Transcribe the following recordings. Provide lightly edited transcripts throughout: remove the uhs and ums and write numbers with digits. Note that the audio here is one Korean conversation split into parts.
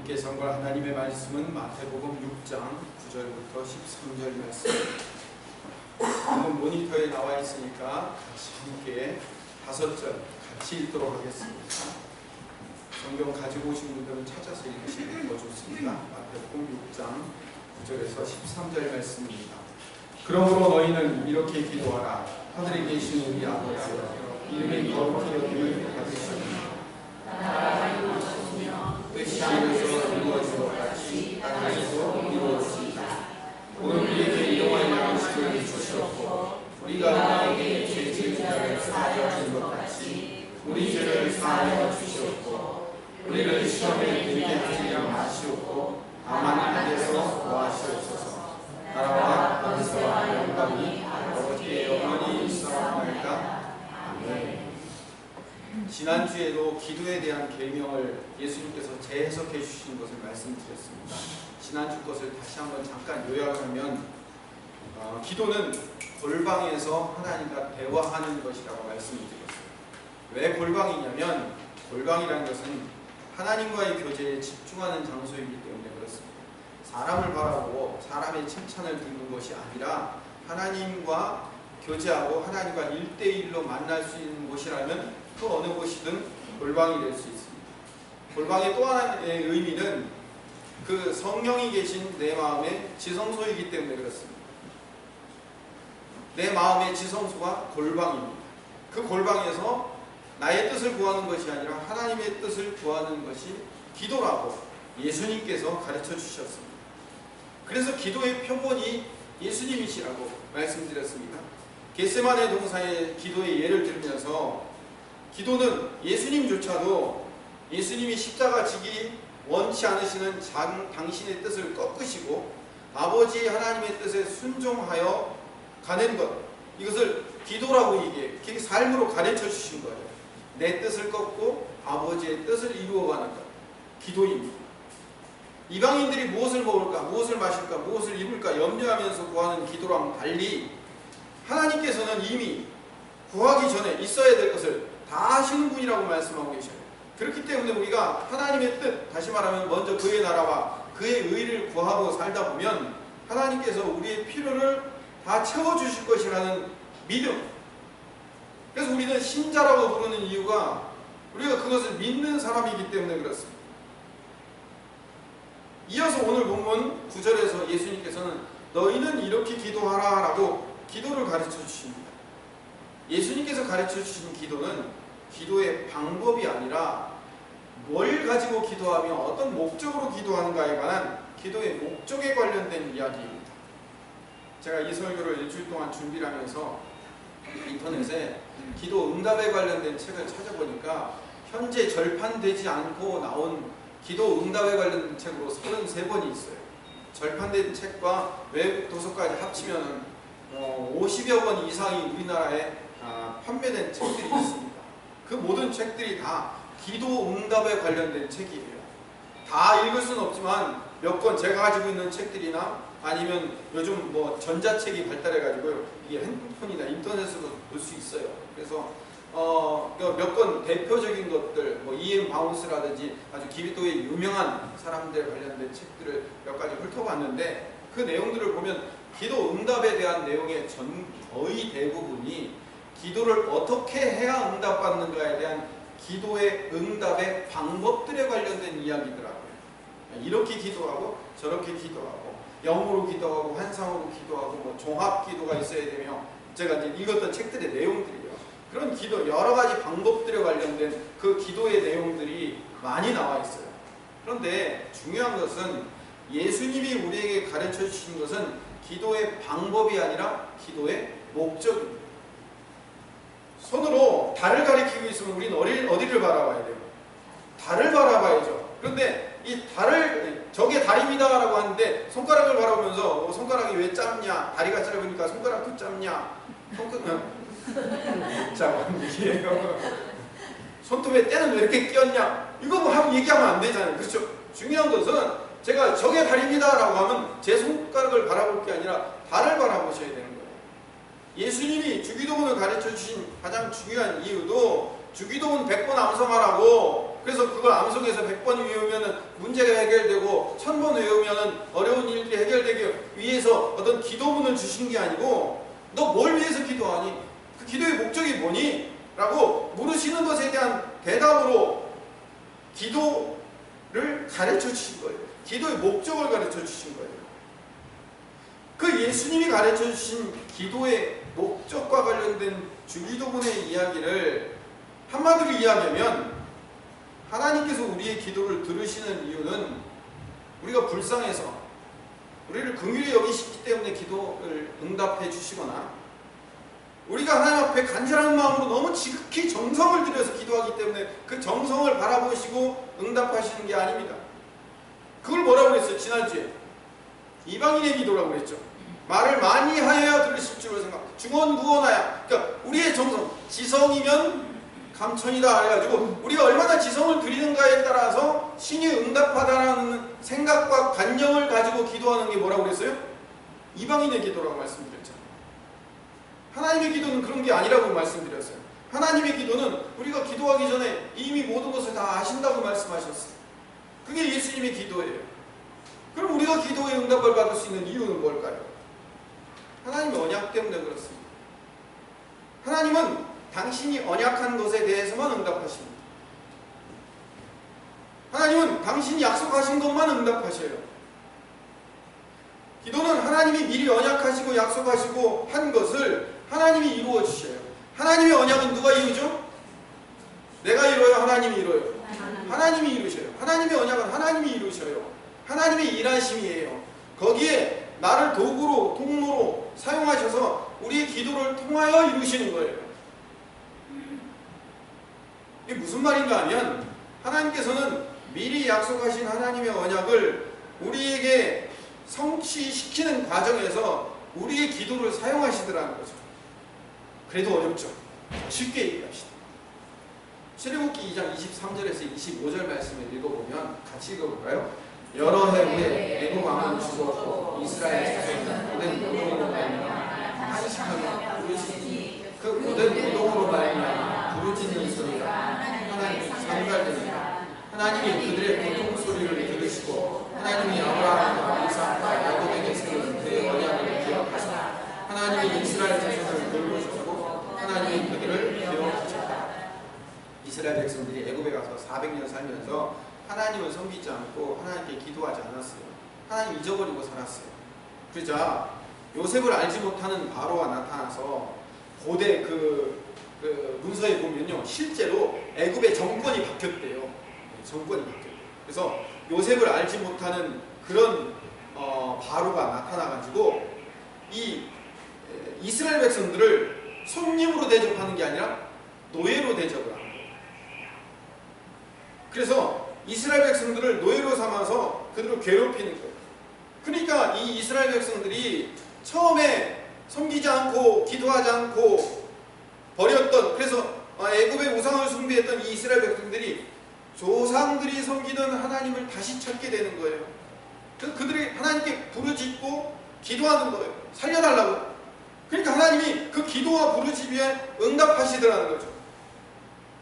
함께 선고할 하나님의 말씀은 마태복음 6장 9절부터 13절 말씀입니다. 오늘 모니터에 나와 있으니까 같이 함께 5절 같이 읽도록 하겠습니다. 성경 가지고 오신 분들은 찾아서 읽으시면 더 좋습니다. 마태복음 6장 9절에서 13절 말씀입니다. 그러므로 너희는 이렇게 기도하라. 하늘에 계신 우리 아버지여, 이름이 거룩히 여김을 받으시오며 나라가 이루어지며 뜻이 하늘에서 이루어진 것 같이 땅에서도 이루어지이다. 오늘 우리에게 일용할 양식을 주시옵고 우리가 우리에게 죄 지은 자를 사하여 준 것 같이 우리 죄를 사하여 주시옵고 우리를 시험에 들게 하지 마시옵고 다만 악에서 구하시옵소서. 나라와 권세와 영광이 아버지께 영원히 있사옵나이다. 아멘. 지난주에도 기도에 대한 계명을 예수님께서 재해석해 주신 것을 말씀드렸습니다. 지난주 것을 다시 한번 잠깐 요약하면 기도는 골방에서 하나님과 대화하는 것이라고 말씀드렸어요. 왜 골방이냐면 골방이라는 것은 하나님과의 교제에 집중하는 장소이기 때문에 그렇습니다. 사람을 바라보고 사람의 칭찬을 듣는 것이 아니라 하나님과 교제하고 하나님과 1대1로 만날 수 있는 곳이라면 그 어느 곳이든 골방이 될 수 있습니다. 골방의 또 하나의 의미는 그 성령이 계신 내 마음의 지성소이기 때문에 그렇습니다. 내 마음의 지성소가 골방입니다. 그 골방에서 나의 뜻을 구하는 것이 아니라 하나님의 뜻을 구하는 것이 기도라고 예수님께서 가르쳐 주셨습니다. 그래서 기도의 표본이 예수님이시라고 말씀드렸습니다. 겟세마네 동산의 기도의 예를 들면서 기도는 예수님조차도 예수님이 십자가 지기 원치 않으시는 당신의 뜻을 꺾으시고 아버지 하나님의 뜻에 순종하여 가는 것, 이것을 기도라고 얘기해요. 삶으로 가르쳐 주신 거예요. 내 뜻을 꺾고 아버지의 뜻을 이루어가는 것, 기도입니다. 이방인들이 무엇을 먹을까, 무엇을 마실까, 무엇을 입을까 염려하면서 구하는 기도랑 달리 하나님께서는 이미 구하기 전에 있어야 될 것을 다 하시는 분이라고 말씀하고 계셔요. 그렇기 때문에 우리가 하나님의 뜻, 다시 말하면 먼저 그의 나라와 그의 의를 구하고 살다 보면 하나님께서 우리의 필요를 다 채워주실 것이라는 믿음. 그래서 우리는 신자라고 부르는 이유가 우리가 그것을 믿는 사람이기 때문에 그렇습니다. 이어서 오늘 본문 9절에서 예수님께서는 너희는 이렇게 기도하라 라고 기도를 가르쳐 주십니다. 예수님께서 가르쳐 주신 기도는 기도의 방법이 아니라 뭘 가지고 기도하며 어떤 목적으로 기도하는가에 관한 기도의 목적에 관련된 이야기입니다. 제가 이 설교를 일주일 동안 준비를 하면서 인터넷에 기도 응답에 관련된 책을 찾아보니까 현재 절판되지 않고 나온 기도 응답에 관련된 책으로 33권이 있어요. 절판된 책과 외국 도서까지 합치면 50여 권 이상이 우리나라에 판매된 책들이 있습니다. 그 모든 책들이 다 기도 응답에 관련된 책이에요. 다 읽을 수는 없지만 몇 권 제가 가지고 있는 책들이나 아니면 요즘 전자책이 발달해가지고요, 이게 핸드폰이나 인터넷으로 볼 수 있어요. 그래서 몇 권 대표적인 것들, E.M. 바운스라든지 아주 기도의 유명한 사람들 관련된 책들을 몇 가지 훑어봤는데 그 내용들을 보면 기도 응답에 대한 내용의 거의 대부분이 기도를 어떻게 해야 응답받는가에 대한 기도의 응답의 방법들에 관련된 이야기더라고요. 이렇게 기도하고 저렇게 기도하고 영으로 기도하고 환상으로 기도하고 종합 기도가 있어야 되며 제가 이제 읽었던 책들의 내용들이요. 그런 기도 여러 가지 방법들에 관련된 그 기도의 내용들이 많이 나와 있어요. 그런데 중요한 것은 예수님이 우리에게 가르쳐 주신 것은 기도의 방법이 아니라 기도의 목적입니다. 손으로 달을 가리키고 있으면 우리는 어디를 바라봐야 돼요? 달을 바라봐야죠. 그런데 이 달을 저게 달입니다 라고 하는데 손가락을 바라보면서 손가락이 왜 짧냐, 다리가 짧으니까 손가락도 짧냐, 짧은 얘기예요. 손톱에 때는 왜 이렇게 끼었냐, 이거 하고 얘기하면 안 되잖아요. 그렇죠? 중요한 것은 제가 저게 달입니다 라고 하면 제 손가락을 바라볼 게 아니라 달을 바라보셔야 되는 거예요. 예수님이 주기도문을 가르쳐 주신 가장 중요한 이유도 주기도문 100번 암송하라고 그래서 그걸 암송해서 100번 외우면 문제가 해결되고 1000번 외우면 어려운 일들이 해결되기 위해서 어떤 기도문을 주신 게 아니고 너 뭘 위해서 기도하니? 그 기도의 목적이 뭐니? 라고 물으시는 것에 대한 대답으로 기도를 가르쳐 주신 거예요. 기도의 목적을 가르쳐 주신 거예요. 그 예수님이 가르쳐 주신 기도의 목적과 관련된 주기도문의 이야기를 한마디로 이야기하면 하나님께서 우리의 기도를 들으시는 이유는 우리가 불쌍해서 우리를 긍휼히 여기시기 때문에 기도를 응답해 주시거나 우리가 하나님 앞에 간절한 마음으로 너무 지극히 정성을 들여서 기도하기 때문에 그 정성을 바라보시고 응답하시는 게 아닙니다. 그걸 뭐라고 그랬어요? 지난주에 이방인의 기도라고 그랬죠. 말을 많이 하여야 들으실 줄 생각. 중언부언하야. 그러니까 우리의 정성, 지성이면 감천이다 해가지고 우리가 얼마나 지성을 드리는가에 따라서 신이 응답하다라는 생각과 관념을 가지고 기도하는 게 뭐라고 그랬어요? 이방인의 기도라고 말씀드렸죠. 하나님의 기도는 그런 게 아니라고 말씀드렸어요. 하나님의 기도는 우리가 기도하기 전에 이미 모든 것을 다 아신다고 말씀하셨어요. 그게 예수님의 기도예요. 그럼 우리가 기도의 응답을 받을 수 있는 이유는 뭘까요? 하나님의 언약 때문에 그렇습니다. 하나님은 당신이 언약한 것에 대해서만 응답하십니다. 하나님은 당신이 약속하신 것만 응답하셔요. 기도는 하나님이 미리 언약하시고 약속하시고 한 것을 하나님이 이루어 주셔요. 하나님의 언약은 누가 이루죠? 내가 이루어요? 하나님이 이루어요? 하나님이 이루셔요. 하나님의 언약은 하나님이 이루셔요. 하나님의 일하심이에요. 거기에 나를 도구로, 통로로 사용하셔서 우리의 기도를 통하여 이루시는 거예요. 이게 무슨 말인가 하면 하나님께서는 미리 약속하신 하나님의 언약을 우리에게 성취시키는 과정에서 우리의 기도를 사용하시더라는 거죠. 그래도 어렵죠. 쉽게 얘기합시다. 출애굽기 2장 23절에서 25절 말씀을 읽어보면 같이 읽어볼까요? 여러 해 후에 애굽 왕은 죽었고 이스라엘 자손은 고된 노동으로 말미암아 한식하며 부르짖으니 그 고된 노동으로 말미암아 부르짖는 소리가 하나님이 상달되니라. 하나님이 그들의 고통 소리를 들으시고 하나님이 아브라함과 이삭과 야곱에게 세운 그의 언약을 기억하사 하나님이 이스라엘 자손을 돌보셨고 하나님이 그들을 기억하셨다. 이스라엘 백성들이 애굽에 가서 400년 살면서 하나님을 섬기지 않고 하나님께 기도하지 않았어요. 하나님 잊어버리고 살았어요. 그러자 요셉을 알지 못하는 바로가 나타나서 고대 그 문서에 보면요, 실제로 애굽의 정권이 바뀌었대요. 정권이 바뀌었대요. 그래서 요셉을 알지 못하는 그런 바로가 나타나가지고 이 이스라엘 백성들을 손님으로 대접하는 게 아니라 노예로 대접을 하는 거예요. 그래서 이스라엘 백성들을 노예로 삼아서 그들을 괴롭히는 거예요. 그러니까 이 이스라엘 백성들이 처음에 섬기지 않고 기도하지 않고 버렸던, 그래서 애굽의 우상을 숭배했던 이 이스라엘 백성들이 조상들이 섬기던 하나님을 다시 찾게 되는 거예요. 그래서 그들이 하나님께 부르짖고 기도하는 거예요. 살려달라고. 그러니까 하나님이 그 기도와 부르짖음에 응답하시더라는 거죠.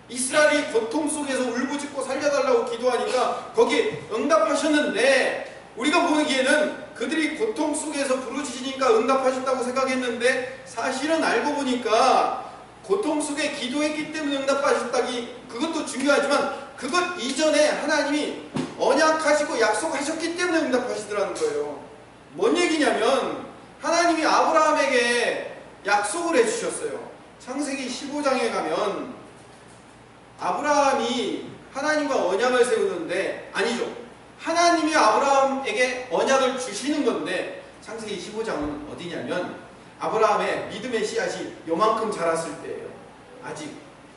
이스라엘이 고통 속에서 울부짖고 살려달라고 기도하니까 거기에 응답하셨는데, 우리가 보기에는 그들이 고통 속에서 부르짖으니까 응답하셨다고 생각했는데 사실은 알고 보니까 고통 속에 기도했기 때문에 응답하셨다기, 그것도 중요하지만 그것 이전에 하나님이 언약하시고 약속하셨기 때문에 응답하시더라는 거예요. 뭔 얘기냐면 하나님이 아브라함에게 약속을 해주셨어요. 창세기 15장에 가면 아브라함이 하나님과 언약을 세우는데, 아니죠, 하나님이 아브라함에게 언약을 주시는 건데, 창세기 15장은 어디냐면 아브라함의 믿음의 씨앗이 요만큼 자랐을 때예요. 아직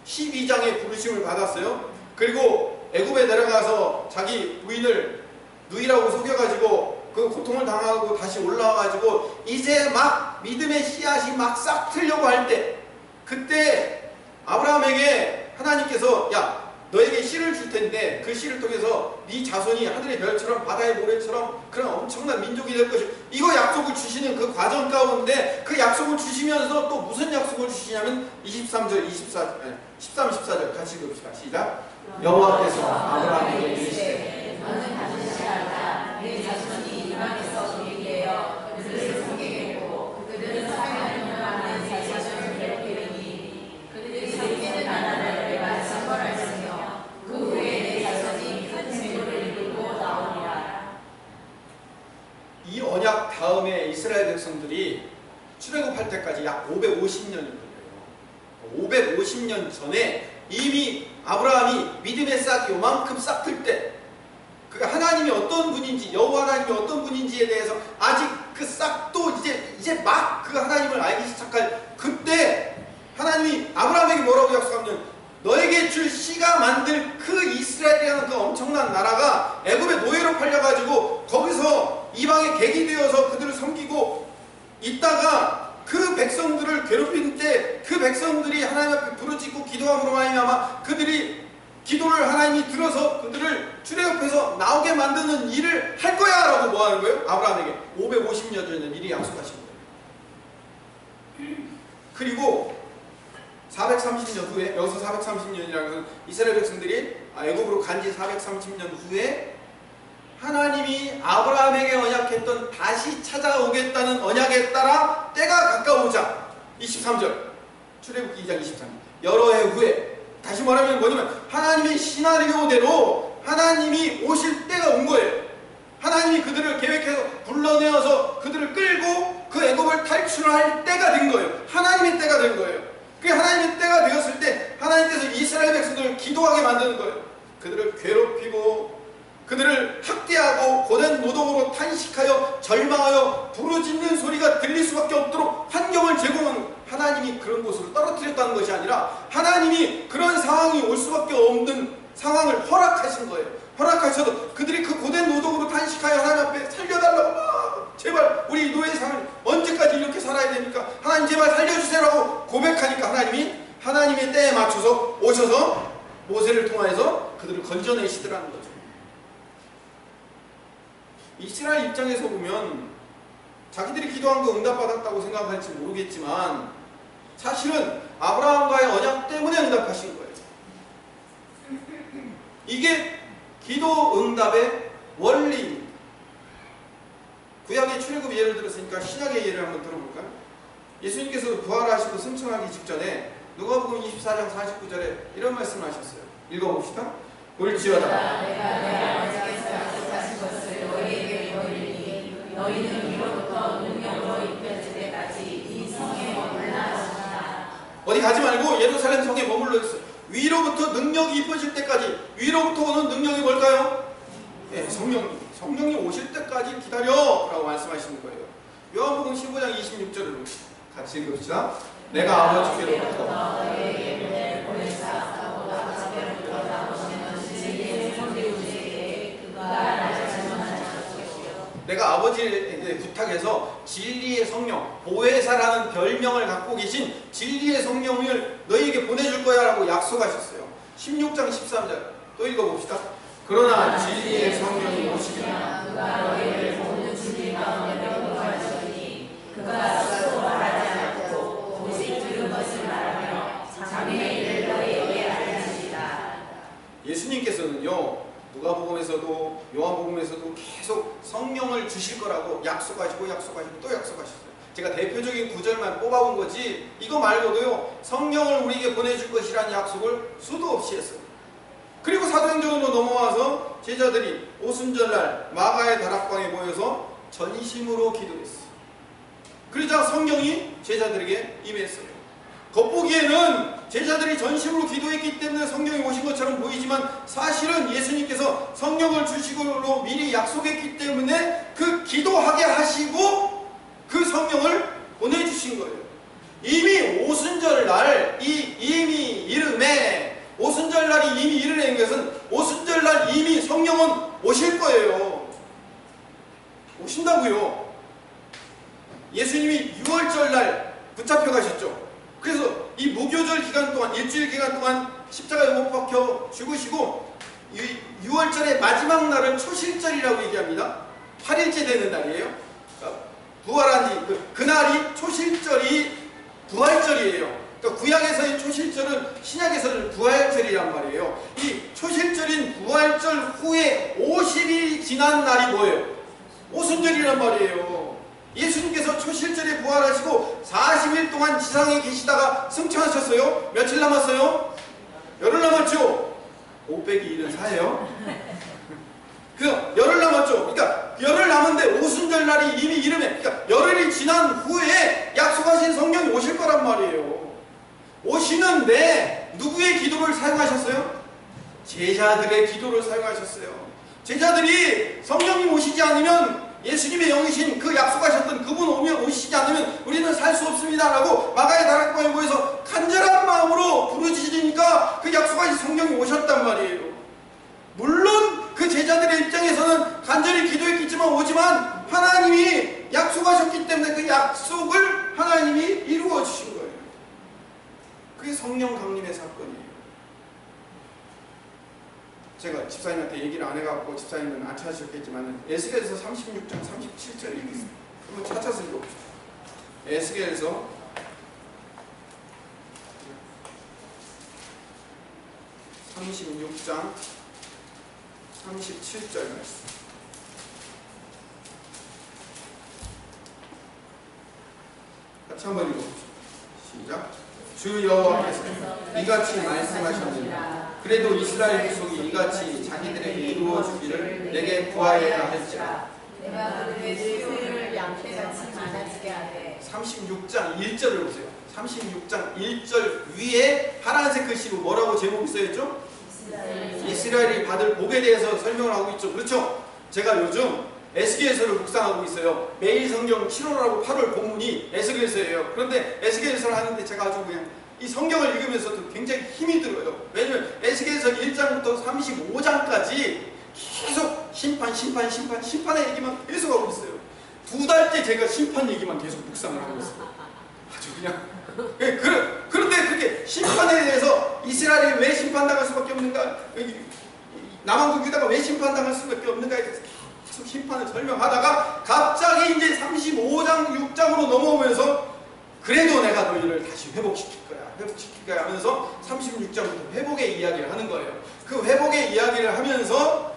12장에 부르심을 받았어요. 그리고 애굽에 내려가서 자기 부인을 누이라고 속여가지고 그 고통을 당하고 다시 올라와가지고 이제 막 믿음의 씨앗이 막 싹 트려고 할 때, 그때 아브라함에게 하나님께서 야, 너에게 씨를 줄 텐데 그 씨를 통해서 네 자손이 하늘의 별처럼 바다의 모래처럼 그런 엄청난 민족이 될 것이고, 이거 약속을 주시는 그 과정 가운데 그 약속을 주시면서 또 무슨 약속을 주시냐면 23절, 13, 14절 같이 읽읍시다. 시작. 여호와께서 아브라함에게 이르시되 너는 반드시 알라. 내 자손이 이방에서 괴리되어 그들을 섬기겠고 그들은 사명을 받는 내 자손을 괴롭히리니 그들이 섬기는 나라를 내가 창궐할지며 그 후에 내 자손이 큰 재물을 이루고 나오리라. 이 언약 다음에 이스라엘 백성들이 출애굽할 때까지 약 550년이 걸려요. 550년 전에 이미 아브라함이 믿음의 싹이 요만큼 싹틀 때, 그 하나님이 어떤 분인지, 여호와 하나님이 어떤 분인지에 대해서 아직 그 싹도 이제 막 그 하나님을 알기 시작할 그때 하나님이 아브라함에게 뭐라고 약속하면, 너에게 줄 씨가 만들 그 이스라엘이라는 그 엄청난 나라가 애굽의 노예로 팔려가지고 거기서 이방의 객이 되어서 그들을 섬기고 있다가 그 백성들을 괴롭힌 때 그 백성들이 하나님 앞에 부르짖고 기도함으로 말미암아 그들이 기도를 하나님이 들어서 그들을 출애굽해서 나오게 만드는 일을 할 거야 라고 뭐 하는 거예요? 아브라함에게 550년 전에 미리 약속하신 거예요. 그리고 430년 후에, 여기서 430년이라는 것은 이스라엘 백성들이 애굽으로 간 지 430년 후에 하나님이 아브라함에게 언약했던 다시 찾아오겠다는 언약에 따라 때가 가까우자 23절 출애굽기 2장 23절 여러 해 후에, 다시 말하면 뭐냐면 하나님의 시나리오대로 하나님이 오실 때가 온 거예요. 하나님이 그들을 계획해서 불러내어서 그들을 끌고 그 애굽을 탈출할 때가 된 거예요. 하나님의 때가 된 거예요. 그 하나님의 때가 되었을 때 하나님께서 이스라엘 백성들을 기도하게 만드는 거예요. 그들을 괴롭히고 그들을 학대하고 고된 노동으로 탄식하여 절망하여 부르짖는 소리가 들릴 수밖에 없도록 환경을 제공하는, 하나님이 그런 곳으로 떨어뜨렸다는 것이 아니라 하나님이 그런 상황이 올 수밖에 없는 상황을 허락하신 거예요. 허락하셔도 그들이 그 고된 노동으로 탄식하여 하나님 앞에 살려달라고, 제발 우리 노예 상을 언제까지 이렇게 살아야 됩니까? 하나님 제발 살려주세요라고 고백하니까 하나님이 하나님의 때에 맞춰서 오셔서 모세를 통하여서 그들을 건져내시더라는 거죠. 이스라엘 입장에서 보면 자기들이 기도한 거 응답받았다고 생각할지 모르겠지만 사실은 아브라함과의 언약 때문에 응답하신 거예요. 이게 기도 응답의 원리입니다. 구약의 출애굽 예를 들었으니까 신약의 예를 한번 들어볼까요? 예수님께서 부활하시고 승천하기 직전에 누가복음 24장 49절에 이런 말씀을 하셨어요. 읽어봅시다. 올지어다 내가 내 아버지께서 약속하신 것을 너희에게 보이리니 너희는 위로부터 능력으로 입혀질 때까지 이 성에 머물라 하셨다. 어디 가지 말고 예루살렘 성에 머물러 있어요. 위로부터 능력이 입혀질 때까지. 위로부터 오는 능력이 뭘까요? 네, 성령이 오실 때까지 기다려 라고 말씀하시는 거예요. 요한복음 15장 26절을 같이 읽읍시다. 내가 아버지께로부터 너희에게 보내사 너보다 자녀로부터 나오시는 진리의 성령이시기에 그가 나를 증언하실 것이요. 내가 아버지에게 부탁해서 진리의 성령, 보혜사라는 별명을 갖고 계신 진리의 성령을 너희에게 보내줄 거야 라고 약속하셨어요. 16장 13절 또 읽어봅시다. 그러나 진리의 성령이 오시면 그가 너희를 모든 진리 가운데 인도하시니 그가 스스로 말하지 않고 오직 들은 것을 말하며 장래의 일을 너희에게 알리시리라. 예수님께서는요, 누가복음에서도 요한복음에서도 계속 성령을 주실 거라고 약속하시고 또 약속하셨어요. 제가 대표적인 구절만 뽑아본 거지 이거 말고도요 성령을 우리에게 보내줄 것이라는 약속을 수도 없이 했어요. 그리고 사도행전으로 넘어와서 제자들이 오순절날 마가의 다락방에 모여서 전심으로 기도했어요. 그러자 성령이 제자들에게 임했어요. 겉보기에는 제자들이 전심으로 기도했기 때문에 성령이 오신 것처럼 보이지만 사실은 예수님께서 성령을 주시고로 미리 약속했기 때문에 그 기도하게 하시고 그 성령을 보내주신 거예요. 이미 오순절날 이미 이름에 오순절날이 이미 이르는 것은 오순절날 이미 성령은 오실 거예요. 오신다고요. 예수님이 6월절날 붙잡혀 가셨죠. 그래서 이 무교절 기간 동안, 일주일 기간 동안 십자가에 못 박혀 죽으시고 6월절의 마지막 날을 초실절이라고 얘기합니다. 8일째 되는 날이에요. 부활한 지 그날이 초실절이 부활절이에요. 그러니까 구약에서의 초실절은 신약에서는 부활절이란 말이에요. 이 초실절인 부활절 후에 50일이 지난 날이 뭐예요? 오순절이란 말이에요. 예수님께서 초실절에 부활하시고 40일 동안 지상에 계시다가 승천하셨어요. 며칠 남았어요? 열흘 남았죠? 500이 1은 4예요. 그 열흘 남았죠. 그러니까 열흘 남은데 오순절 날이 이미 이름에, 그러니까 열흘이 지난 후에 약속하신 성령이 오실 거란 말이에요. 오시는데 누구의 기도를 사용하셨어요? 제자들의 기도를 사용하셨어요. 제자들이 성령님 오시지 않으면, 예수님의 영이신 그 약속하셨던 그분 오시지 않으면 우리는 살 수 없습니다 라고 마가의 다락방에 모여서 간절한 마음으로 부르짖으니까 그 약속하신 성령이 오셨단 말이에요. 물론 그 제자들의 입장에서는 간절히 기도했겠지만 오지만 하나님이 약속하셨기 때문에 그 약속을 하나님이 이루어 주신 거예요. 그게 성령 강림의 사건이에요. 제가 집사님한테 얘기를 안 해갖고 집사님은 안 찾으셨겠지만 에스겔서 36장 37절 얘기했어요. 한번 찾아서 읽어보세요. 에스겔서 36장 37절 말씀. 같이 한번 읽어보시죠. 시작. 주 여호와께서 이같이 말씀하셨느니라. 그래도 이스라엘 족속이 이같이 자기들에게 이루어 주기를 내게 구하여야 할지라. 내가 그들의 수요일을 양떼같이 많아지게 하되. 36장 1절을 보세요. 36장 1절 위에 파란색 글씨로 뭐라고 제목이 써있죠? 이스라엘이 받을 복에 대해서 설명을 하고 있죠. 그렇죠? 제가 요즘 에스겔서를 묵상하고 있어요. 매일 성경 7월하고 8월 본문이 에스겔서예요. 그런데 에스겔서를 하는데 제가 아주 그냥 이 성경을 읽으면서도 굉장히 힘이 들어요. 왜냐면 에스겔서 1장부터 35장까지 계속 심판의 얘기만 계속 하고 있어요. 2달째 제가 심판 얘기만 계속 묵상을 하고 있어요. 아주 그냥 그런데 그렇게 심판에 대해서 이스라엘이 왜 심판당할 수밖에 없는가, 남한국 유다가 왜 심판당할 수밖에 없는가에 대해서 계속 심판을 설명하다가 갑자기 이제 35장 6장으로 넘어오면서 그래도 내가 너희를 다시 회복시킬 거야 하면서 36장부터 회복의 이야기를 하는 거예요. 그 회복의 이야기를 하면서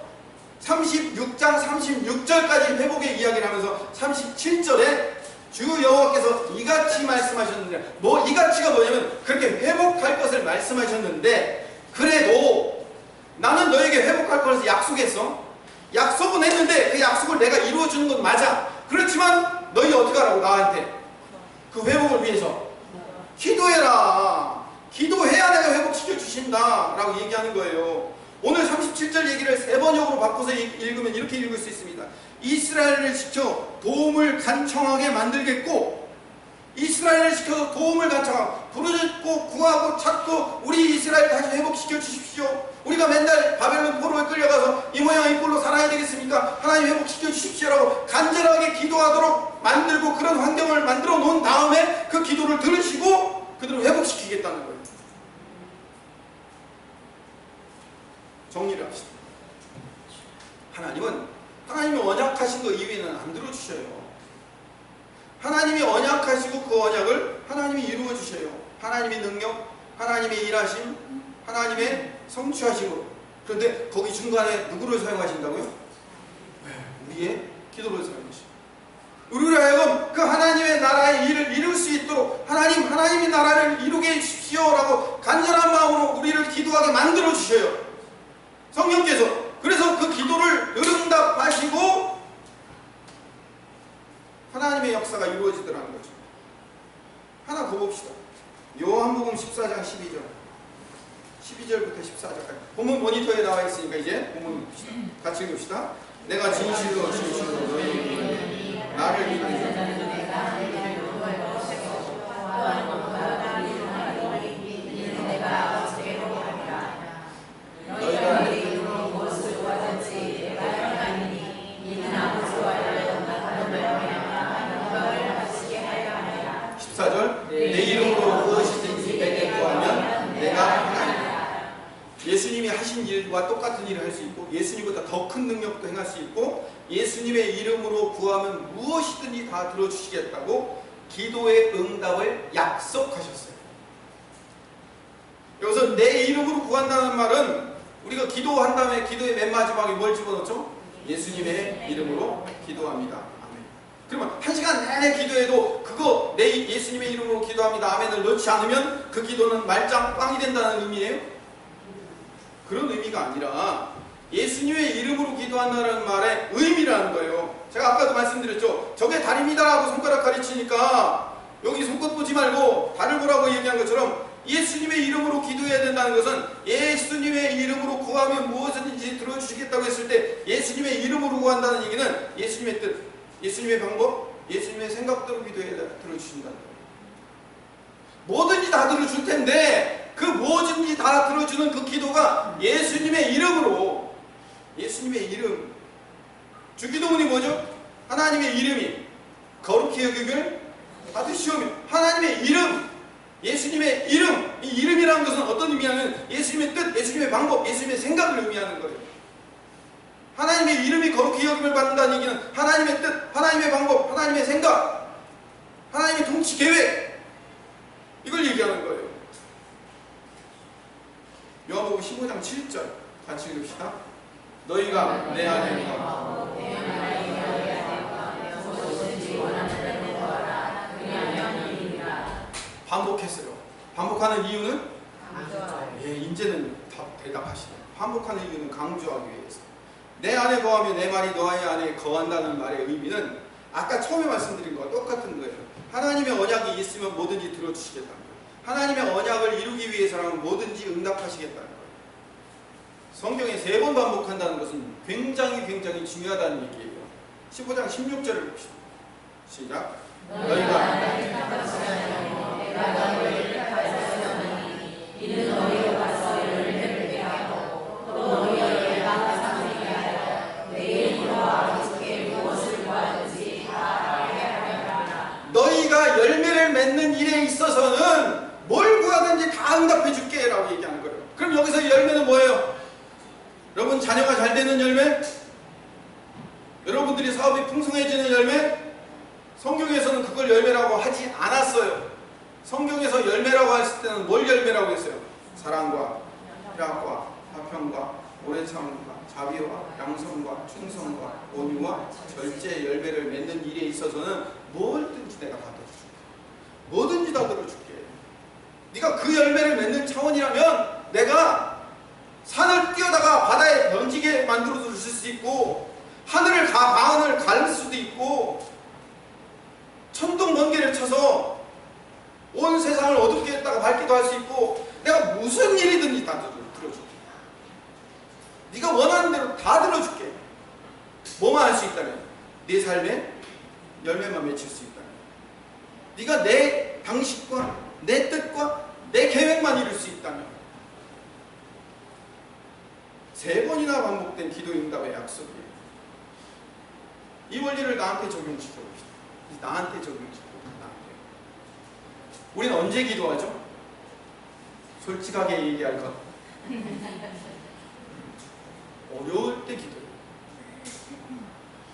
36장 36절까지 회복의 이야기를 하면서 37절에 주 여호와께서 이같이 말씀하셨는데, 이같이가 뭐냐면 그렇게 회복할 것을 말씀하셨는데, 그래도 나는 너에게 회복할 것을 약속했어. 약속은 했는데 그 약속을 내가 이루어주는 건 맞아. 그렇지만 너희 어떻게 하라고? 나한테 그 회복을 위해서 기도해라. 기도해야 내가 회복시켜 주신다 라고 얘기하는 거예요. 오늘 37절 얘기를 세 번역으로 바꿔서 읽으면 이렇게 읽을 수 있습니다. 이스라엘을 지켜 도움을 간청하게 만들겠고, 이스라엘을 지켜서 도움을 간청하고 부르짖고 구하고 찾고 우리 이스라엘 다시 회복시켜 주십시오. 우리가 맨날 바벨론 포로에 끌려가서 이 모양 이 꼴로 살아야 되겠습니까? 하나님 회복시켜 주십시오라고 간절하게 기도하도록 만들고 그런 환경을 만들어 놓은 다음에 그 기도를 들으시고 그들을 회복시키겠다는 거예요. 정리를 합시다. 하나님이 언약하신 거 이외에는 안 들어주셔요. 하나님이 언약하시고 그 언약을 하나님이 이루어 주셔요. 하나님의 능력, 하나님의 일하심, 하나님의 성취하심으로. 그런데 거기 중간에 누구를 사용하신다고요? 우리의 기도를 사용하시고, 우리를 하여금 그 하나님의 나라의 일을 이룰 수 있도록 하나님이 나라를 이루게 해주십시오라고 간절한 마음으로 우리를 기도하게 만들어 주셔요. 성령께서. 그래서 그 기도를 응답하시고 하나님의 역사가 이루어지더라는 거죠. 하나 더 봅시다. 요한복음 14장 12절부터 14절까지. 본문 모니터에 나와 있으니까 이제 본문 봅시다. 같이 읽읍시다. 내가 진실로 너희에게 나를 믿는 자는 너희가 내 이름으로 무엇을 구하든지 내가 행하리니 이는 아버지와 영광을 받으시게 하려 함이라. 14절. 내 이름으로 무엇이든지 내게 구하면 내가 행하리라. 예수님이 하신 일과 똑같은 일을 할 수 있고 예수님보다 더 큰 능력도 행할 수 있고 예수님의 이름으로 구하면 무엇이든지 다 들어주시겠다고 기도의 응답을 약속하셨어요. 여기서 내 이름으로 구한다는 말은 우리가 기도한 다음에 기도의 맨 마지막에 뭘 집어넣죠? 예수님의 이름으로 기도합니다. 아멘. 그러면 한 시간 내내 기도해도 그거 내 예수님의 이름으로 기도합니다. 아멘을 넣지 않으면 그 기도는 말짱 꽝이 된다는 의미예요? 그런 의미가 아니라 예수님의 이름으로 기도한다는 말의 의미라는 거예요. 제가 아까도 말씀드렸죠. 저게 달입니다라고 손가락 가르치니까 여기 손끝 보지 말고 달을 보라고 얘기한 것처럼 예수님의 이름으로 기도해야 된다는 것은 예수님의 이름으로 구하면 무엇이든지 들어주시겠다고 했을 때 예수님의 이름으로 구한다는 얘기는 예수님의 뜻, 예수님의 방법, 예수님의 생각대로 기도해야 들어주신다는 거예요. 뭐든지 다 들어줄 텐데 그 뭐든지 다 들어주는 그 기도가 예수님의 이름으로, 예수님의 이름, 주기도문이 뭐죠? 하나님의 이름이 거룩히 여김을 받으시오며, 하나님의 이름, 예수님의 이름, 이 이름이라는 것은 어떤 의미냐면 예수님의 뜻, 예수님의 방법, 예수님의 생각을 의미하는 거예요. 하나님의 이름이 거룩히 여김을 받는다는 얘기는 하나님의 뜻, 하나님의 방법, 하나님의 생각, 하나님의 통치 계획, 이걸 얘기하는 거예요. 요한복음 15장 7절 같이 읽읍시다. 너희가 내 안에 있다. 반복했어요. 반복하는 이유는? 예, 이제는 대답하시네요. 반복하는 이유는 강조하기 위해서. 내 안에 거하면 내 말이 너희 안에 거한다는 말의 의미는 아까 처음에 말씀드린 거와 똑같은 거예요. 하나님의 언약이 있으면 뭐든지 들어주시겠다는 거예요. 하나님의 언약을 이루기 위해서라면 뭐든지 응답하시겠다는 거예요. 성경에 3번 반복한다는 것은 굉장히 중요하다는 얘기예요. 15장 16절을 봅시다. 시작. 너희가 이는 너희로 가서 열매를 맺게 하고 또 너희에게 감사하게 하여 내 이름으로 아버지께 무엇을 구하든지 다 알게 하려니와. 너희가 열매를 맺는 일에 있어서는 뭘 구하든지 다 응답해 줄게 라고 얘기하는 거예요. 그럼 여기서 열매는 뭐예요? 여러분 자녀가 잘 되는 열매? 여러분들이 사업이 풍성해지는 열매? 성경에서는 그걸 열매라고 하지 않았어요. 성경에서 열매라고 했을 때는 뭘 열매라고 했어요? 사랑과 희락과 화평과 오래 참음과 자비와 양선과 충성과 온유와 절제의 열매를 맺는 일에 있어서는 뭐든지 내가 다 들어줄게. 뭐든지 다 들어줄게. 네가 그 열매를 맺는 차원이라면 내가 산을 뛰어다가 바다에 던지게 만들어 줄 수 있고 하늘을 바늘을 가를 수도 있고 천둥 번개를 쳐서 온 세상을 어둡게 했다가 밝기도 할 수 있고 내가 무슨 일이든지 다 들어줄게. 네가 원하는 대로 다 들어줄게. 뭐만 할 수 있다면 네 삶에 열매만 맺힐 수 있다면 네가 내 방식과 내 뜻과 내 계획만 이룰 수 있다면 3번이나 반복된 기도 응답의 약속이에요. 이 원리를 나한테 적용시켜 봅시다. 나한테 적용시켜 봅시다. 우리는 언제 기도하죠? 솔직하게 얘기할 것. 어려울 때 기도해요.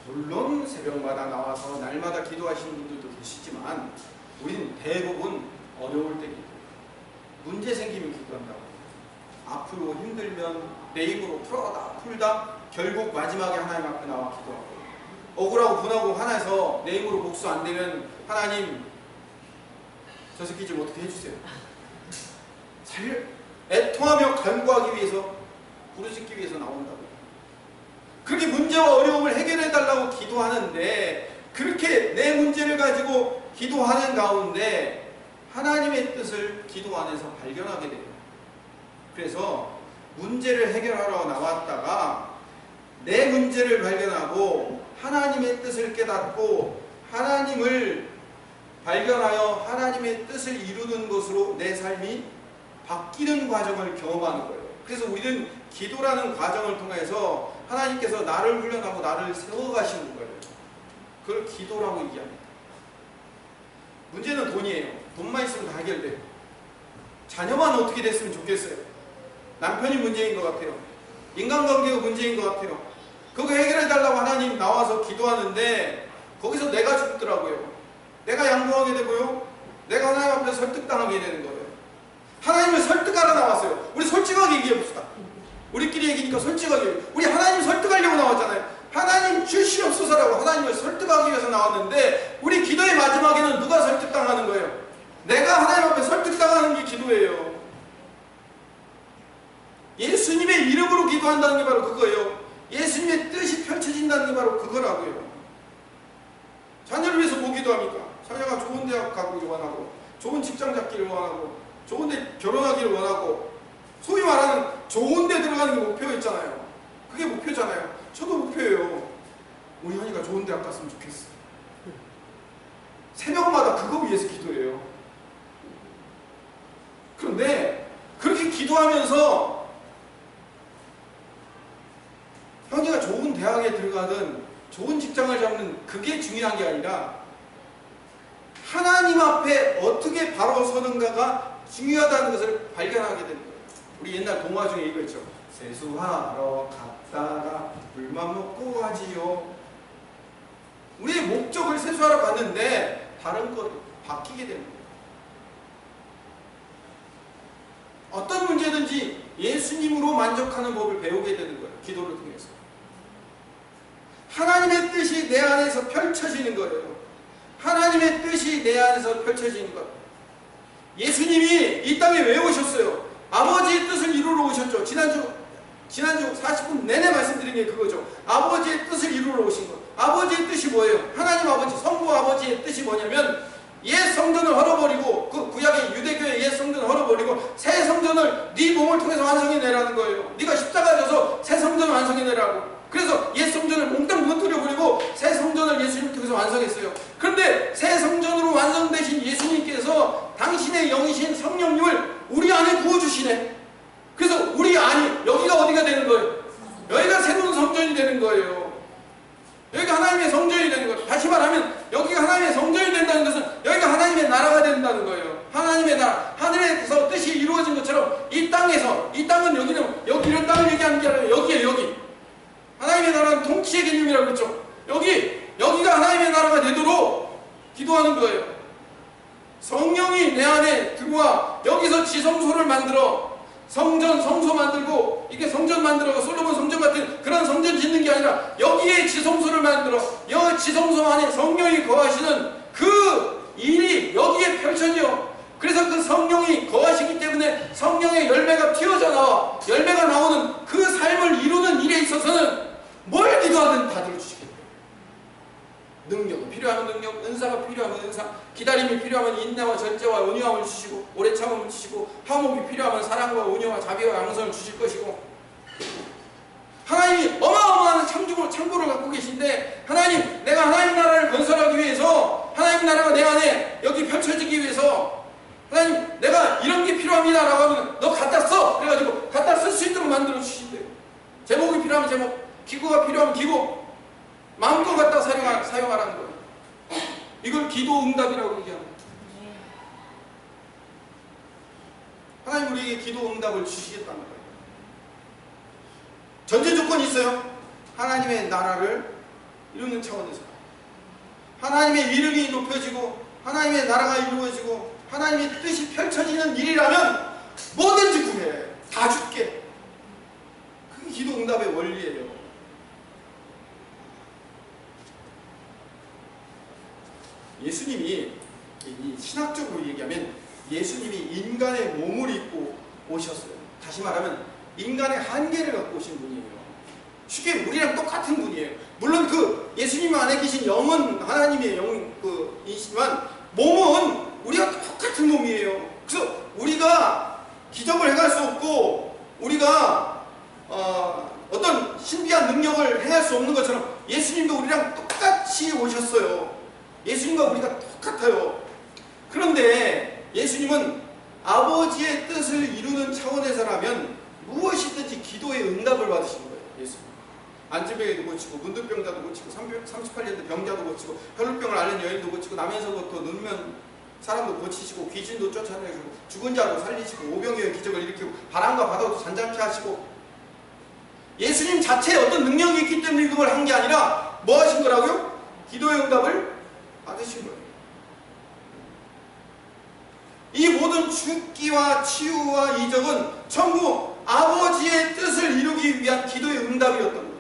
물론 새벽마다 나와서 날마다 기도하시는 분들도 계시지만 우리는 대부분 어려울 때 기도해요. 문제 생기면 기도한다고. 앞으로 힘들면 내 힘으로 풀다 결국 마지막에 하나님 앞에 나와 기도하고 억울하고 분하고 화나서 내 힘으로 복수 안 되면 하나님 저 새끼 좀 어떻게 해주세요. 애통하며 간구하기 위해서 부르짖기 위해서 나온다고. 그렇게 문제와 어려움을 해결해달라고 기도하는데 그렇게 내 문제를 가지고 기도하는 가운데 하나님의 뜻을 기도 안에서 발견하게 돼요. 그래서 문제를 해결하러 나왔다가 내 문제를 발견하고 하나님의 뜻을 깨닫고 하나님을 발견하여 하나님의 뜻을 이루는 것으로 내 삶이 바뀌는 과정을 경험하는 거예요. 그래서 우리는 기도라는 과정을 통해서 하나님께서 나를 훈련하고 나를 세워가시는 거예요. 그걸 기도라고 얘기합니다. 문제는 돈이에요. 돈만 있으면 다 해결돼요. 자녀만 어떻게 됐으면 좋겠어요. 남편이 문제인 것 같아요. 인간관계가 문제인 것 같아요. 그거 해결해달라고 하나님 나와서 기도하는데 거기서 내가 죽더라고요. 내가 양보하게 되고요. 내가 하나님 앞에 설득당하게 되는 거예요. 하나님을 설득하러 나왔어요. 우리 솔직하게 얘기해봅시다. 우리끼리 얘기니까 솔직하게. 우리 하나님 설득하려고 나왔잖아요. 하나님 주시옵소서라고 하나님을 설득하기 위해서 나왔는데 우리 기도의 마지막에는 누가 설득당하는 거예요? 내가 하나님 앞에 설득당하는 게 기도예요. 예수님의 이름으로 기도한다는 게 바로 그거예요. 예수님의 뜻이 펼쳐진다는 게 바로 그거라고요. 자녀를 위해서 뭐 기도합니까? 자녀가 좋은 대학 가기를 원하고 좋은 직장 잡기를 원하고 좋은 데 결혼하기를 원하고 소위 말하는 좋은 데 들어가는 게 목표였잖아요. 그게 목표잖아요. 저도 목표예요. 우리 현이가 좋은 대학 갔으면 좋겠어. 새벽마다 그거 위해서 기도해요. 그런데 그렇게 기도하면서 현이가 좋은 대학에 들어가든 좋은 직장을 잡는 그게 중요한 게 아니라 하나님 앞에 어떻게 바로 서는가가 중요하다는 것을 발견하게 되는 거예요. 우리 옛날 동화 중에 이거 있죠. 세수하러 갔다가 물만 먹고 하지요. 우리의 목적을 세수하러 갔는데 다른 것으로 바뀌게 되는 거예요. 어떤 문제든지 예수님으로 만족하는 법을 배우게 되는 거예요. 기도를 통해서. 하나님의 뜻이 내 안에서 펼쳐지는 거예요. 하나님의 뜻이 내 안에서 펼쳐지는 것. 예수님이 이 땅에 왜 오셨어요? 아버지의 뜻을 이루러 오셨죠. 지난주 40분 내내 말씀드린 게 그거죠. 아버지의 뜻을 이루러 오신 것. 아버지의 뜻이 뭐예요? 하나님 아버지, 성부 아버지의 뜻이 뭐냐면 옛 성전을 헐어버리고 그 구약의 유대교의 옛 성전을 헐어버리고 새 성전을 네 몸을 통해서 완성해내라는 거예요. 네가 십자가 져서 새 성전을 완성해내라고. 그래서 옛 성전을 몽땅 무너뜨려버리고 새 성전을 예수님을 통해서 완성했어요. 그런데 새 성전으로 완성되신 예수님께서 당신의 영이신 성령님을 우리 안에 부어주시네. 그래서 우리 안이 여기가 어디가 되는 거예요? 여기가 새로운 성전이 되는 거예요. 여기가 하나님의 성전이 되는 거예요. 다시 말하면 여기가 하나님의 성전이 된다는 것은 여기가 하나님의 나라가 된다는 거예요. 하나님의 나라, 하늘에서 뜻이 이루어진 것처럼 이 땅에서, 이 땅은 여기는 여기 이런 땅을 얘기하는 게 아니라 여기에 여기 하나님의 나라는 통치의 개념이라고 그랬죠. 여기가 하나님의 나라가 되도록 기도하는 거예요. 성령이 내 안에 들어와 여기서 지성소를 만들어 성전, 성소 만들고 이게 성전 만들어 솔로몬 성전 같은 그런 성전 짓는 게 아니라 여기에 지성소를 만들어 여 지성소 안에 성령이 거하시는 그 일이 여기에 펼쳐져. 그래서 그 성령이 거하시기 때문에 성령의 열매가 튀어져 나와 열매가 나오는 그 삶을 이루는 일에 있어서는 뭘 기도하든 다 들어주시겠다. 능력이 필요하면 능력, 은사가 필요하면 은사, 기다림이 필요하면 인내와 절제와 온유함을 주시고 오래 참음을 주시고 화목이 필요하면 사랑과 온유와 자비와 양선을 주실 것이고 하나님이 어마어마한 창조를 갖고 계신데 하나님 내가 하나님 나라를 건설하기 위해서 하나님 나라가 내 안에 여기 펼쳐지기 위해서 하나님 내가 이런 게 필요합니다 라고 하면 너 갖다 써! 그래가지고 갖다 쓸 수 있도록 만들어 주신대요. 제목이 필요하면 제목, 기구가 필요하면 기구 마음껏 갖다 사용하라는 거예요. 이걸 기도 응답이라고 얘기합니다. 하나님 우리에게 기도 응답을 주시겠다는 거예요. 전제 조건이 있어요. 하나님의 나라를 이루는 차원에서 하나님의 이름이 높여지고 하나님의 나라가 이루어지고 하나님의 뜻이 펼쳐지는 일이라면 뭐든지 구해. 다 줄게. 그게 기도 응답의 원리예요. 예수님이 신학적으로 얘기하면 예수님이 인간의 몸을 입고 오셨어요. 다시 말하면 인간의 한계를 갖고 오신 분이에요. 쉽게 우리랑 똑같은 분이에요. 물론 그 예수님 안에 계신 영은 하나님의 영이지만 몸은 우리가 똑같은 몸이에요. 그래서 우리가 기적을 행할 수 없고 우리가 어떤 신비한 능력을 행할 수 없는 것처럼 예수님도 우리랑 똑같이 오셨어요. 예수님과 우리가 똑같아요. 그런데 예수님은 아버지의 뜻을 이루는 차원에서라면 무엇이든지 기도의 응답을 받으신 거예요. 예수님. 안질병에도 고치고 문둥병자도 고치고 38년도 병자도 고치고 혈루병을 앓는 여인도 고치고 나면서부터 눈면 사람도 고치시고 귀신도 쫓아내시고 죽은 자도 살리시고 오병이어의 기적을 일으키고 바람과 바다도 잔잔케 하시고 예수님 자체에 어떤 능력이 있기 때문에 그걸 한 게 아니라 뭐 하신 거라고요? 기도의 응답을 받으신 거예요. 이 모든 죽기 회개와 치유와 이적은 전부 아버지의 뜻을 이루기 위한 기도의 응답이었던 거예요.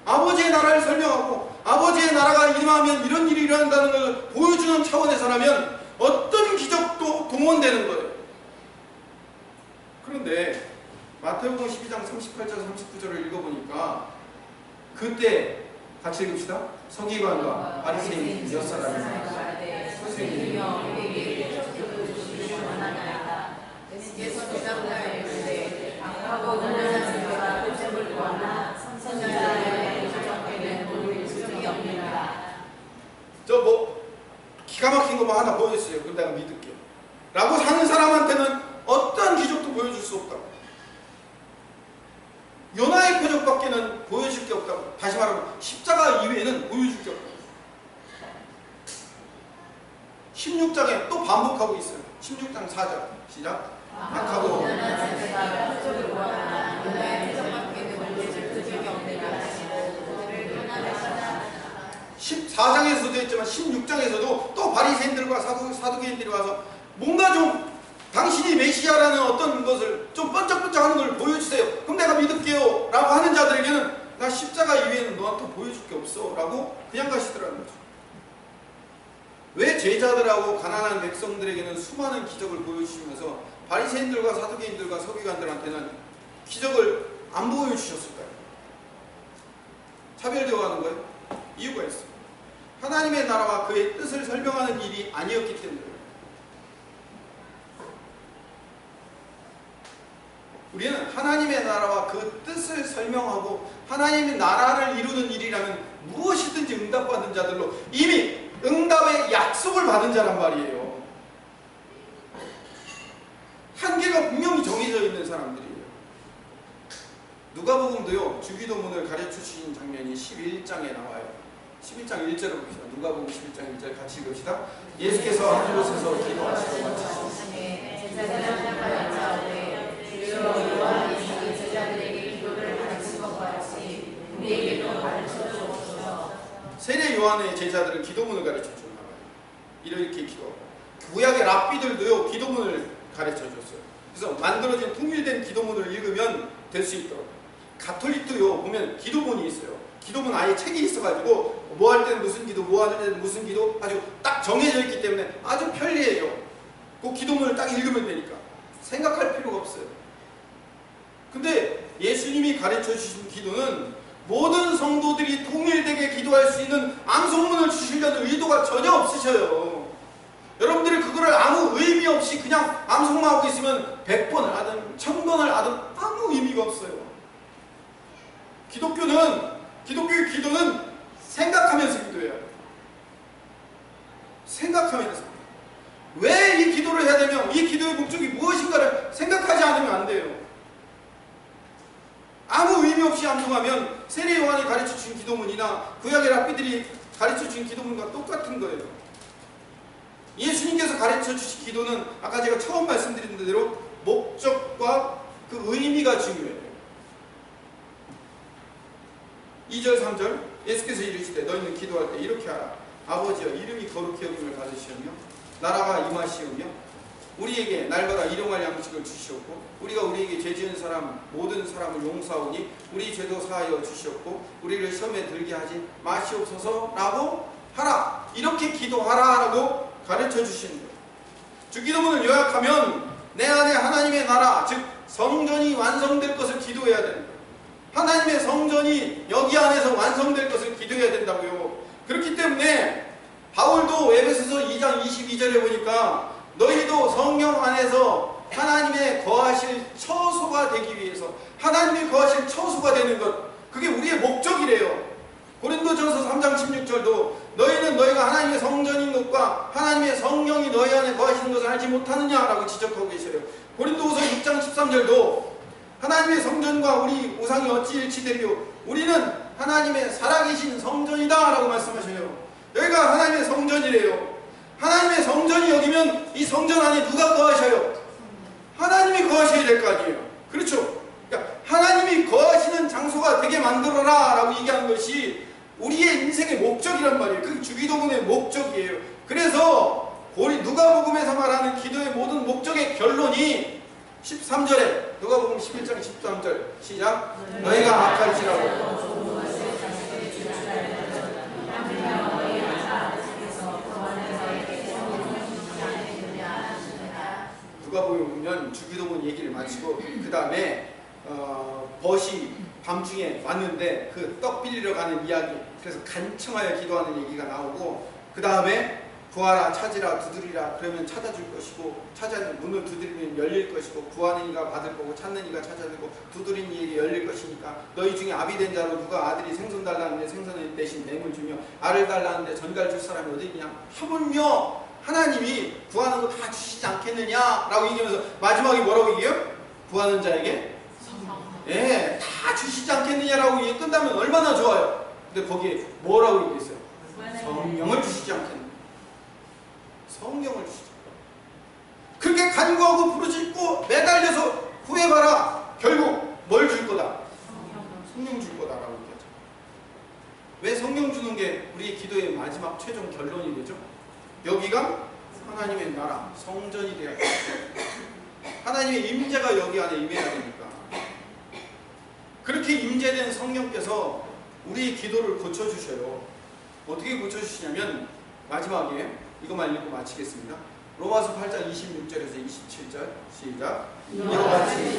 아버지의 나라를 설명하고 아버지의 나라가 임하면 이런 일이 일어난다는 것을 보여주는 차원에서라면 어떤 기적도 동원되는 거예요. 그런데 마태복음 12장 38절 39절을 읽어보니까 그때 같이 읽읍시다. 서기관과 바리새인 몇 사람이 예수 대답하여 이르되 악하고 음란한 자가 꼼짝을 구하나 선자의 부정에는 모를 수이 없느니라. 저 뭐 기가 막힌 거만 하나 보여주세요. 그럼 내가 믿을게요. 라고 사는 사람한테는 어떤 기적도 보여줄 수 없다고. 요나의 표적밖에는 보여줄 게 없다고. 다시 말하면 십자가 이외에는 보여줄 게 없다고. 16장에 또 반복하고 있어요. 16장 4절 시작. 악하고 14장에서도 했지만 16장에서도 또 바리새인들과 사두개인들이 와서 뭔가 좀 당신이 메시아라는 어떤 것을 좀 번쩍번쩍하는 걸 보여주세요. 그럼 내가 믿을게요 라고 하는 자들에게는 나 십자가 이외에는 너한테 보여줄 게 없어 라고 그냥 가시더라는 거죠. 왜 제자들하고 가난한 백성들에게는 수많은 기적을 보여주시면서 바리새인들과 사두개인들과 서기관들한테는 기적을 안 보여주셨을까요? 차별되어 가는 거예요? 이유가 있어요. 하나님의 나라와 그의 뜻을 설명하는 일이 아니었기 때문에. 우리는 하나님의 나라와 그 뜻을 설명하고 하나님의 나라를 이루는 일이라면 무엇이든지 응답받은 자들로 이미 응답의 약속을 받은 자란 말이에요. 한계가 분명히 정해져 있는 사람들이에요. 누가복음도요, 주기도문을 가르쳐 주신 장면이 11장에 나와요. 11장 1절을 봅시다. 누가복음 11장 1절 같이 읽읍시다. 예수께서 한 곳에서 기도하시고 마치시고 세례 요한의 제자들은 기도문을 가르쳐 줬나 봐요. 이렇게 기도. 구약의 랍비들도요 기도문을 가르쳐 줬어요. 그래서 만들어진 통일된 기도문을 읽으면 될 수 있도록. 가톨릭도요 보면 기도문이 있어요. 기도문 아예 책이 있어가지고 뭐 할 때는 무슨 기도, 뭐 할 때는 무슨 기도 아주 딱 정해져 있기 때문에 아주 편리해요. 그 기도문을 딱 읽으면 되니까 생각할 필요가 없어요. 근데 예수님이 가르쳐 주신 기도는 모든 성도들이 통일되게 기도할 수 있는 암송문을 주시려는 의도가 전혀 없으셔요. 여러분들이 그거를 아무 의미 없이 그냥 암송만 하고 있으면 100번을 하든 1000번을 하든 아무 의미가 없어요. 기독교의 기도는 생각하면서 기도해야 돼요. 생각하면서. 왜 이 기도를 해야 되며 이 기도의 목적이 무엇인가를 생각하지 않으면 안 돼요. 아무 의미 없이 암송하면 세례 요한이 가르쳐 준 기도문이나 구약의 랍비들이 가르쳐 준 기도문과 똑같은 거예요. 예수님께서 가르쳐 주신 기도는 아까 제가 처음 말씀드린 대로 목적과 그 의미가 중요해요. 2절 3절 예수께서 이르시되 너희는 기도할 때 이렇게 하라. 아버지여 이름이 거룩히 여김을 받으시오며 나라가 임하시오며 우리에게 날마다 일용할 양식을 주시옵고 우리가 우리에게 죄지은 사람 모든 사람을 용서하오니 우리 죄도 사하여 주시옵고 우리를 시험에 들게 하지 마시옵소서 라고 하라. 이렇게 기도하라 라고 가르쳐 주시는 거예요. 주기도문을 요약하면 내 안에 하나님의 나라 즉 성전이 완성될 것을 기도해야 되는 거예요. 하나님의 성전이 여기 안에서 완성될 것을 기도해야 된다고요. 그렇기 때문에 바울도 에베소서 2장 22절에 보니까 너희도 성령 안에서 하나님의 거하실 처소가 되기 위해서 하나님의 거하실 처소가 되는 것 그게 우리의 목적이래요. 고린도전서 3장 16절도 너희는 너희가 하나님의 성전인 것과 하나님의 성령이 너희 안에 거하시는 것을 알지 못하느냐라고 지적하고 계셔요. 고린도후서 6장 13절도 하나님의 성전과 우리 우상이 어찌 일치되리요 우리는 하나님의 살아계신 성전이다 라고 말씀하셔요. 여기가 하나님의 성전이래요. 하나님의 성전이 여기면 이 성전 안에 누가 거하셔요? 하나님이 거하셔야 될 거 아니에요. 그렇죠? 그러니까 하나님이 거하시는 장소가 되게 만들어라 라고 얘기한 것이 우리의 인생의 목적이란 말이에요. 그게 주기도문의 목적이에요. 그래서 우리 누가복음에서 말하는 기도의 모든 목적의 결론이 13절에 누가복음 11장 13절 시작. 너희가 악할지라도 누가복음에 보면 주기도문 얘기를 마치고 그 다음에 벗이 밤중에 왔는데 그 떡 빌리러 가는 이야기, 그래서 간청하여 기도하는 얘기가 나오고, 그 다음에 구하라 찾으라 두드리라 그러면 찾아줄 것이고, 문을 두드리면 열릴 것이고, 구하는 이가 받을 거고 찾는 이가 찾아들고 두드리는 이에게 열릴 것이니까 너희 중에 아비 된 자로 누가 아들이 생선 달라는데 생선 대신 뱀을 주며 알을 달라는데 전갈 줄 사람이 어디 있냐. 하물며 하나님이 구하는 거 다 주시지 않겠느냐라고 얘기하면서 마지막에 뭐라고 얘기해요? 구하는 자에게 예, 다 주시지 않겠느냐라고 얘기 끝나면 얼마나 좋아요. 근데 거기에 뭐라고 얘기했어요? 성령을 주시지 않겠느냐. 성령을 주시지. 그렇게 간구하고 부르짖고 매달려서 구해봐라. 결국 뭘 줄 거다? 성령 줄 거다라고 얘기하죠. 왜 성령 주는 게 우리의 기도의 마지막 최종 결론이 되죠? 여기가 하나님의 나라, 성전이 되어야 돼요. 하나님의 임재가 여기 안에 임해야 되니까. 그렇게 임재된 성령께서 우리의 기도를 고쳐주셔요. 어떻게 고쳐주시냐면 마지막에 이것만 읽고 마치겠습니다. 로마서 8장 26절에서 27절 시작. 이와 같이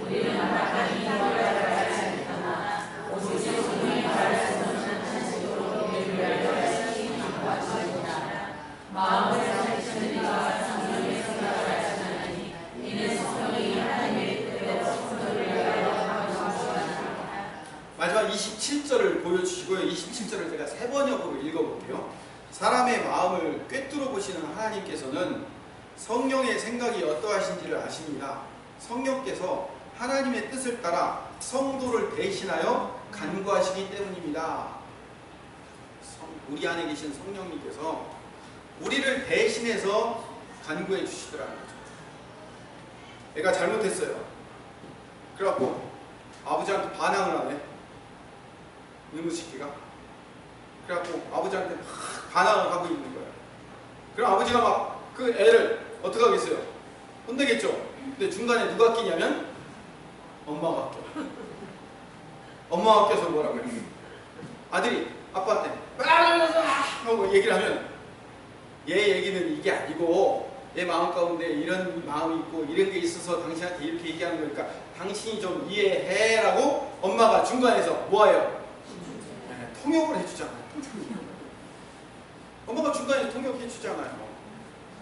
우리는 마땅히 이거를 알지 않거나 오직 성령이 말할 수 없는 탄식으로 우리를 열심히 바꿔주시구나. 마음을 살피시는 이가 성령의 생각을 알지나니 이는 성령이 하나님의 뜻대로 성도를 위하여 바꿔주시구나. 마지막 27절을 보여주시고요. 27절을 제가 세 번역으로 읽어볼게요. 사람의 마음을 꿰뚫어 보시는 하나님께서는 성령의 생각이 어떠하신지를 아십니다. 성령께서 하나님의 뜻을 따라 성도를 대신하여 간구하시기 때문입니다. 우리 안에 계신 성령님께서 우리를 대신해서 간구해 주시더라는 거죠. 내가 잘못했어요. 그래갖고 아버지한테 반항을 하네. 이놈의 새끼가. 그래갖고 아버지한테 막 반항을 하고 있는 거예요. 그럼 아버지가 막 그 애를 어떻게 하겠어요? 혼내겠죠. 근데 중간에 누가 끼냐면 엄마가 껴. 엄마가 껴서 뭐라고 해요? 아들이 아빠한테 하고 얘기를 하면 얘 얘기는 이게 아니고 내 마음 가운데 이런 마음이 있고 이런 게 있어서 당신한테 이렇게 얘기하는 거니까 당신이 좀 이해해라고 엄마가 중간에서 뭐예요? 네, 통역을 해주잖아요. 엄마가 중간에서 통역해주잖아요.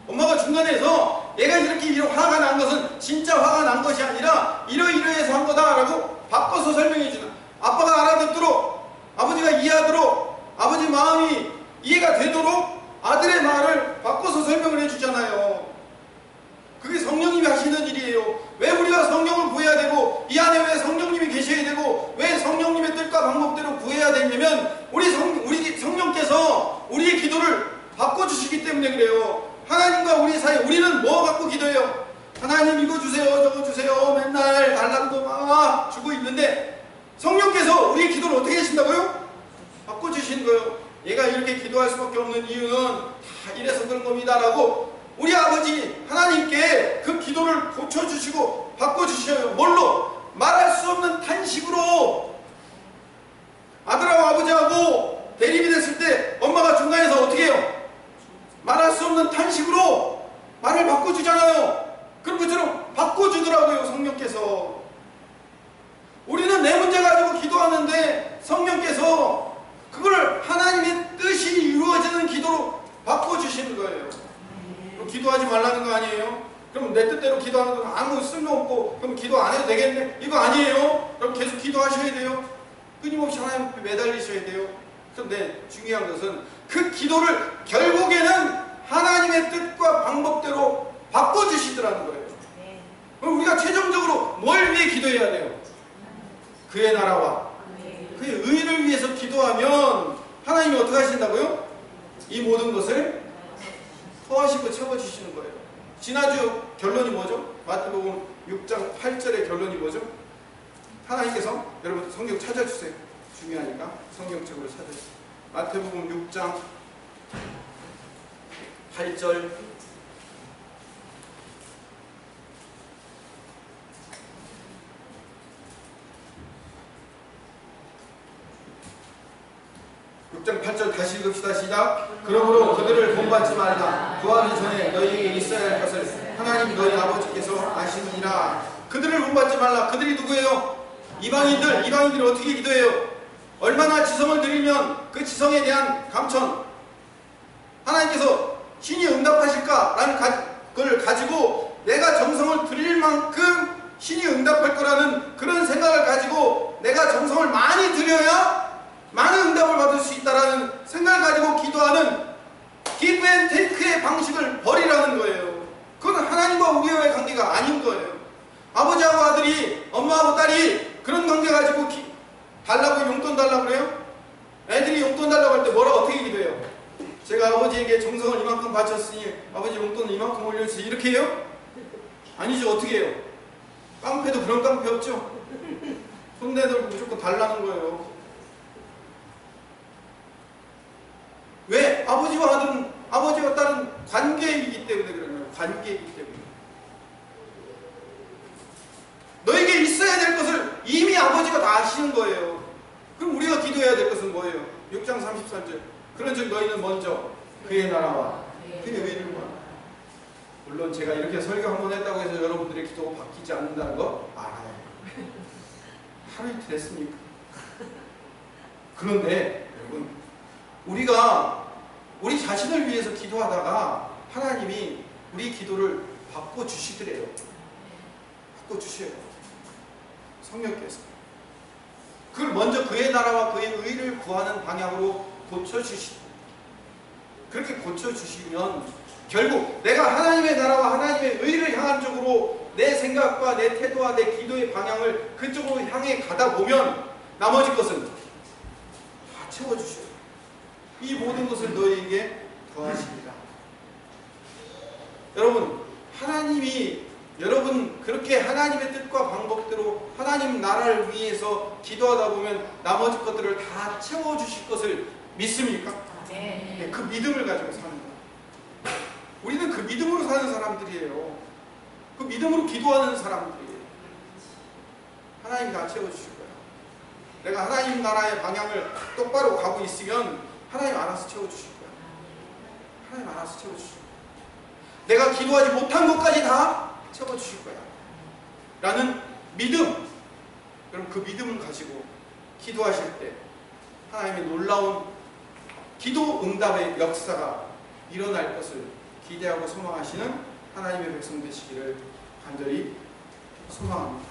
엄마가 중간에서 얘가 이렇게 화가 난 것은 진짜 화가 난 것이 아니라 이러이러해서 한 거다라고 바꿔서 설명해주는, 아빠가 알아듣도록, 아버지가 이해하도록, 아버지 마음이 이해가 되도록 아들의 말을 바꿔서 설명을 해주잖아요. 그게 성령님이 하시는 일이에요. 왜 우리가 성령을 구해야 되고 이 안에 왜 성령님이 계셔야 되고 왜 성령님의 뜻과 방법대로 구해야 되냐면 우리 성령께서 우리의 기도를 바꿔주시기 때문에 그래요. 하나님과 우리 사이, 우리는 뭐 갖고 기도해요? 하나님 이거 주세요 저거 주세요 맨날 달라는 거 막 주고 있는데 성령께서 우리의 기도를 어떻게 하신다고요? 바꿔주시는 거예요. 얘가 이렇게 기도할 수밖에 없는 이유는 다 이래서 그런 겁니다 라고 우리 아버지 하나님께 그 기도를 고쳐주시고 바꿔주셔요. 뭘로? 말할 수 없는 탄식으로. 아들하고 아버지하고 대립이 됐을 때 엄마가 중간에서 어떻게 해요? 말할 수 없는 탄식으로 말을 바꿔주잖아요. 그런 것처럼 바꿔주더라고요. 성령께서. 우리는 내 문제 가지고 기도하는데 성령께서 그걸 하나님의 뜻이 이루어지는 기도로 바꿔주시는 거예요. 그럼 기도하지 말라는 거 아니에요? 그럼 내 뜻대로 기도하는 건 아무 쓸모없고 그럼 기도 안 해도 되겠네? 이거 아니에요? 그럼 계속 기도하셔야 돼요. 끊임없이 하나님 앞에 매달리셔야 돼요. 그런데 중요한 것은 그 기도를 결국에는 하나님의 뜻과 방법대로 바꿔주시더라는 거예요. 그럼 우리가 최종적으로 뭘 위해 기도해야 돼요? 그의 나라와 그의 의를 위해서 기도하면 하나님이 어떻게 하신다고요? 이 모든 것을 허하시고 채워주시는 거예요. 지난주 결론이 뭐죠? 마태복음 6장 8절의 결론이 뭐죠? 하나님께서, 여러분 성경 찾아주세요. 중요하니까 성경책으로 찾아주세요. 마태복음 6장 8절 장 8절 다시 읽읍시다. 시작. 그러므로 그들을 본받지 말라. 구하기 전에 너희에게 있어야 할 것을 하나님 너희 아버지께서 아시느니라. 그들을 본받지 말라. 그들이 누구예요? 이방인들. 이방인들이 어떻게 기도해요? 얼마나 지성을 드리면 그 지성에 대한 감천, 하나님께서 신이 응답하실까라는 걸 가지고 내가 정성을 드릴 만큼 신이 응답할 거라는 그런 생각을 가지고 내가 정성을 많이 드려야 많은 응답을 받을 수 있다는 생각을 가지고 기도하는 give and take의 방식을 버리라는 거예요. 그건 하나님과 우리와의 관계가 아닌 거예요. 아버지하고 아들이, 엄마하고 딸이 그런 관계 가지고 달라고 용돈 달라고 그래요? 애들이 용돈 달라고 할 때 뭐라고 어떻게 기도해요? 제가 아버지에게 정성을 이만큼 바쳤으니 아버지 용돈을 이만큼 올려주세요. 이렇게 해요? 아니죠. 어떻게 해요? 깡패도 그런 깡패 없죠? 손 내들고 무조건 달라는 거예요. 왜? 아버지와 아들은, 아버지와 딸은 관계이기 때문에 그런 거예요. 관계이기 때문에. 너에게 있어야 될 것을 이미 아버지가 다 아시는 거예요. 그럼 우리가 기도해야 될 것은 뭐예요? 6장 33절. 그런즉 너희는 먼저 그의 나라와 그의 의를 구하라. 물론 제가 이렇게 설교 한번 했다고 해서 여러분들의 기도가 바뀌지 않는다는 거 알아요. 하루 이틀 했습니까? 그런데 여러분, 우리가 우리 자신을 위해서 기도하다가 하나님이 우리 기도를 바꿔주시더래요. 바꿔주셔요. 성령께서. 그걸 먼저 그의 나라와 그의 의를 구하는 방향으로 고쳐주시고, 그렇게 고쳐주시면 결국 내가 하나님의 나라와 하나님의 의를 향한 쪽으로 내 생각과 내 태도와 내 기도의 방향을 그쪽으로 향해 가다 보면 나머지 것은 다 채워주셔요. 이 모든 것을 너희에게 더하시리라. 여러분, 하나님이 여러분 그렇게 하나님의 뜻과 방법대로 하나님 나라를 위해서 기도하다 보면 나머지 것들을 다 채워주실 것을 믿습니까? 네, 그 믿음을 가지고 사는 거예요. 우리는 그 믿음으로 사는 사람들이에요. 그 믿음으로 기도하는 사람들이에요. 하나님이 다 채워주실 거예요. 내가 하나님 나라의 방향을 똑바로 가고 있으면 하나님 알아서 채워주실 거예요. 하나님 알아서 채워주실 거예요. 내가 기도하지 못한 것까지 다 채워주실 거야 라는 믿음. 그럼 그 믿음을 가지고 기도하실 때 하나님의 놀라운 기도 응답의 역사가 일어날 것을 기대하고 소망하시는 하나님의 백성 되시기를 간절히 소망합니다.